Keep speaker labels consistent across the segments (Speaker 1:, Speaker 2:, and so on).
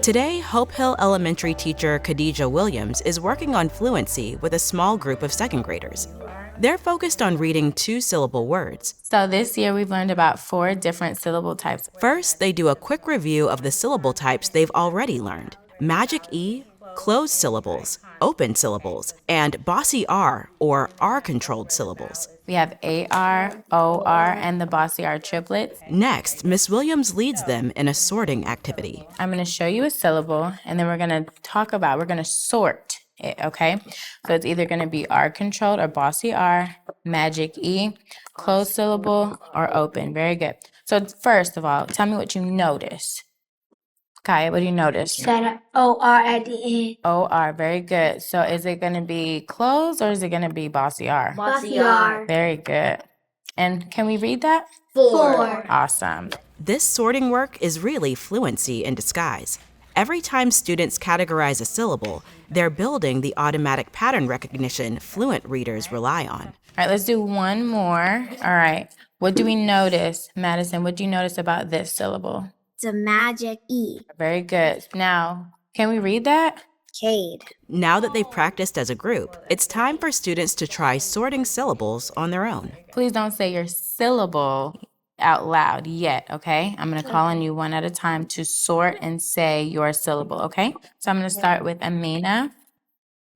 Speaker 1: Today, Hope Hill Elementary teacher Khadijah Williams is working on fluency with a small group of second graders. They're focused on reading two-syllable words.
Speaker 2: So this year we've learned about 4 different syllable types.
Speaker 1: First, they do a quick review of the syllable types they've already learned: magic E, closed syllables, open syllables, and bossy R, or R-controlled syllables.
Speaker 2: We have AR, OR, and the bossy R triplets.
Speaker 1: Next, Miss Williams leads them in a sorting activity.
Speaker 2: I'm going to show you a syllable, and then we're going to sort it, okay? So it's either going to be R-controlled or bossy R, magic E, closed syllable, or open. Very good. So first of all, tell me what you notice. Kaya, what do you notice?
Speaker 3: Got an OR at the end.
Speaker 2: OR, very good. So is it going to be closed or is it going to be bossy R?
Speaker 3: Bossy R.
Speaker 2: Very good. And can we read that?
Speaker 3: 4.
Speaker 2: Awesome.
Speaker 1: This sorting work is really fluency in disguise. Every time students categorize a syllable, they're building the automatic pattern recognition fluent readers rely on.
Speaker 2: All right, let's do one more. All right. What do we notice? Madison, what do you notice about this syllable?
Speaker 3: It's a magic E.
Speaker 2: Very good. Now, can we read that?
Speaker 3: Cade.
Speaker 1: Now that they've practiced as a group, it's time for students to try sorting syllables on their own.
Speaker 2: Please don't say your syllable out loud yet, okay? I'm going to call on you one at a time to sort and say your syllable, okay? So I'm going to start with Amina.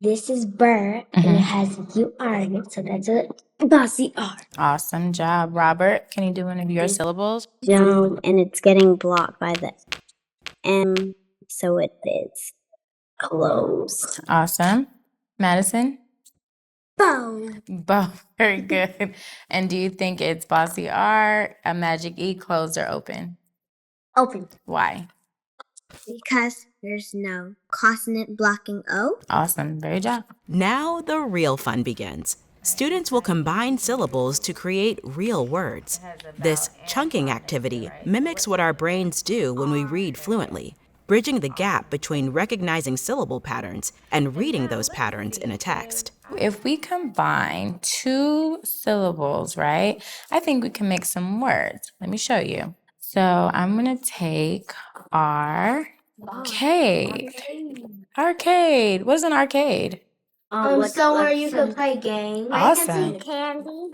Speaker 3: This is bird, and it has a UR in it, so that's a bossy R.
Speaker 2: Awesome job. Robert, can you do one of your syllables?
Speaker 4: Down, and it's getting blocked by the M, so it is closed.
Speaker 2: Awesome. Madison?
Speaker 3: Bone.
Speaker 2: Bow. Very good. And do you think it's bossy R, a magic E, closed or open?
Speaker 3: Open.
Speaker 2: Why?
Speaker 3: Because there's no consonant blocking O.
Speaker 2: Awesome. Very job.
Speaker 1: Now the real fun begins. Students will combine syllables to create real words. This chunking activity mimics what our brains do when we read fluently, bridging the gap between recognizing syllable patterns and reading those patterns in a text.
Speaker 2: If we combine 2 syllables, right, I think we can make some words. Let me show you. So I'm going to take arcade. Arcade. What is an arcade?
Speaker 3: Somewhere you can play games.
Speaker 2: Awesome.
Speaker 3: Candy.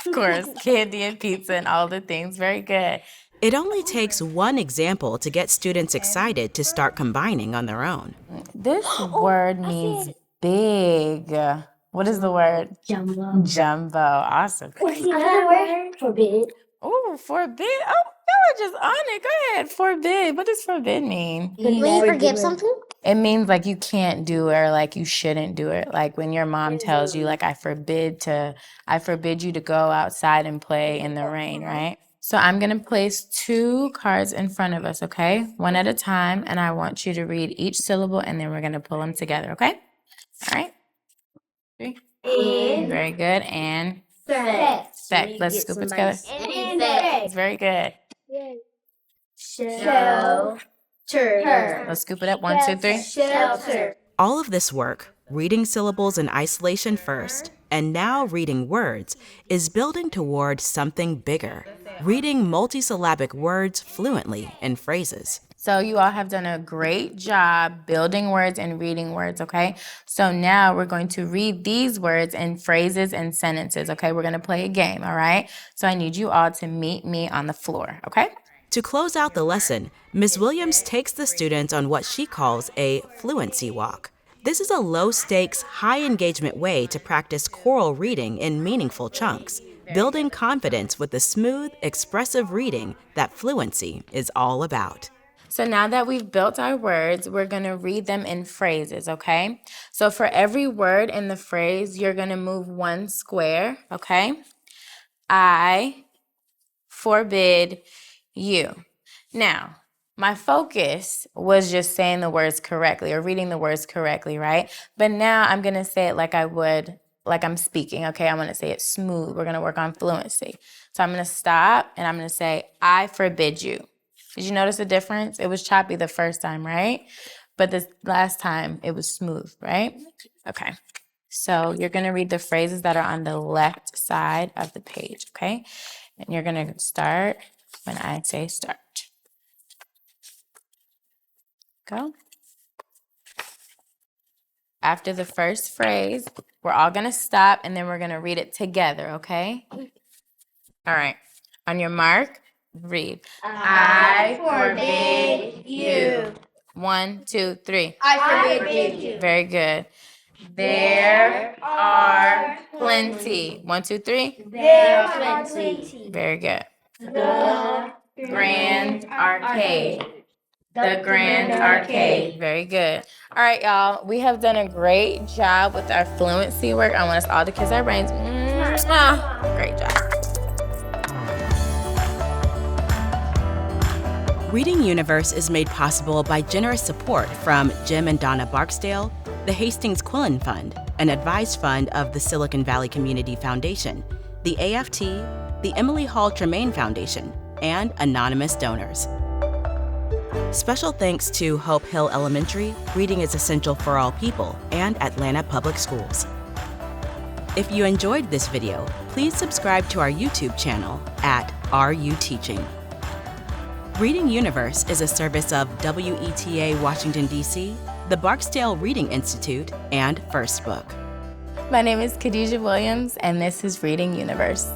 Speaker 2: Of course, candy and pizza and all the things. Very good.
Speaker 1: It only takes one example to get students excited to start combining on their own.
Speaker 2: This word means big. What is the word?
Speaker 3: Jumbo.
Speaker 2: Jumbo. Awesome.
Speaker 3: Another word? Forbid.
Speaker 2: Oh, forbid. Oh, y'all are just on it. Go ahead. Forbid. What does forbid mean?
Speaker 3: When you forgive something?
Speaker 2: It means like you can't do it or like you shouldn't do it. Like when your mom tells you like I forbid you to go outside and play in the rain, right? So I'm going to place 2 cards in front of us, okay? One at a time, and I want you to read each syllable and then we're going to pull them together, okay? All right. 3. Very good. And sec. Let's scoop it together. It's very good.
Speaker 3: Shelter.
Speaker 2: Let's scoop it up. 1, 2, 3.
Speaker 3: Shelter.
Speaker 1: All of this work, reading syllables in isolation first, and now reading words, is building toward something bigger, reading multisyllabic words fluently in phrases.
Speaker 2: So you all have done a great job building words and reading words, okay? So now we're going to read these words in phrases and sentences, okay? We're going to play a game, all right? So I need you all to meet me on the floor, okay?
Speaker 1: To close out the lesson, Ms. Williams takes the students on what she calls a fluency walk. This is a low-stakes, high-engagement way to practice choral reading in meaningful chunks, building confidence with the smooth, expressive reading that fluency is all about.
Speaker 2: So now that we've built our words, we're going to read them in phrases, okay? So for every word in the phrase, you're going to move 1 square, okay? I forbid you. Now, my focus was just saying the words correctly or reading the words correctly, right? But now I'm going to say it like I would, like I'm speaking, okay? I'm going to say it smooth. We're going to work on fluency. So I'm going to stop and I'm going to say, I forbid you. Did you notice the difference? It was choppy the first time, right? But this last time, it was smooth, right? Okay. So you're going to read the phrases that are on the left side of the page, okay? And you're going to start when I say start. Go. After the first phrase, we're all going to stop and then we're going to read it together, okay? All right. On your mark, read. I forbid you. 1, 2, 3.
Speaker 3: I forbid you.
Speaker 2: Very good. There are plenty. 1, 2, 3.
Speaker 3: There are plenty.
Speaker 2: Very good.
Speaker 3: The
Speaker 2: Grand Arcade. The Grand Arcade. Very good. All right, y'all. We have done a great job with our fluency work. I want us all to kiss our brains. Mwah. Great job.
Speaker 1: Reading Universe is made possible by generous support from Jim and Donna Barksdale, the Hastings Quillen Fund, an advised fund of the Silicon Valley Community Foundation, the AFT, the Emily Hall Tremaine Foundation, and anonymous donors. Special thanks to Hope Hill Elementary, Reading is Essential for All People, and Atlanta Public Schools. If you enjoyed this video, please subscribe to our YouTube channel at RU Teaching. Reading Universe is a service of WETA Washington, D.C., the Barksdale Reading Institute, and First Book.
Speaker 2: My name is Khadijah Williams, and this is Reading Universe.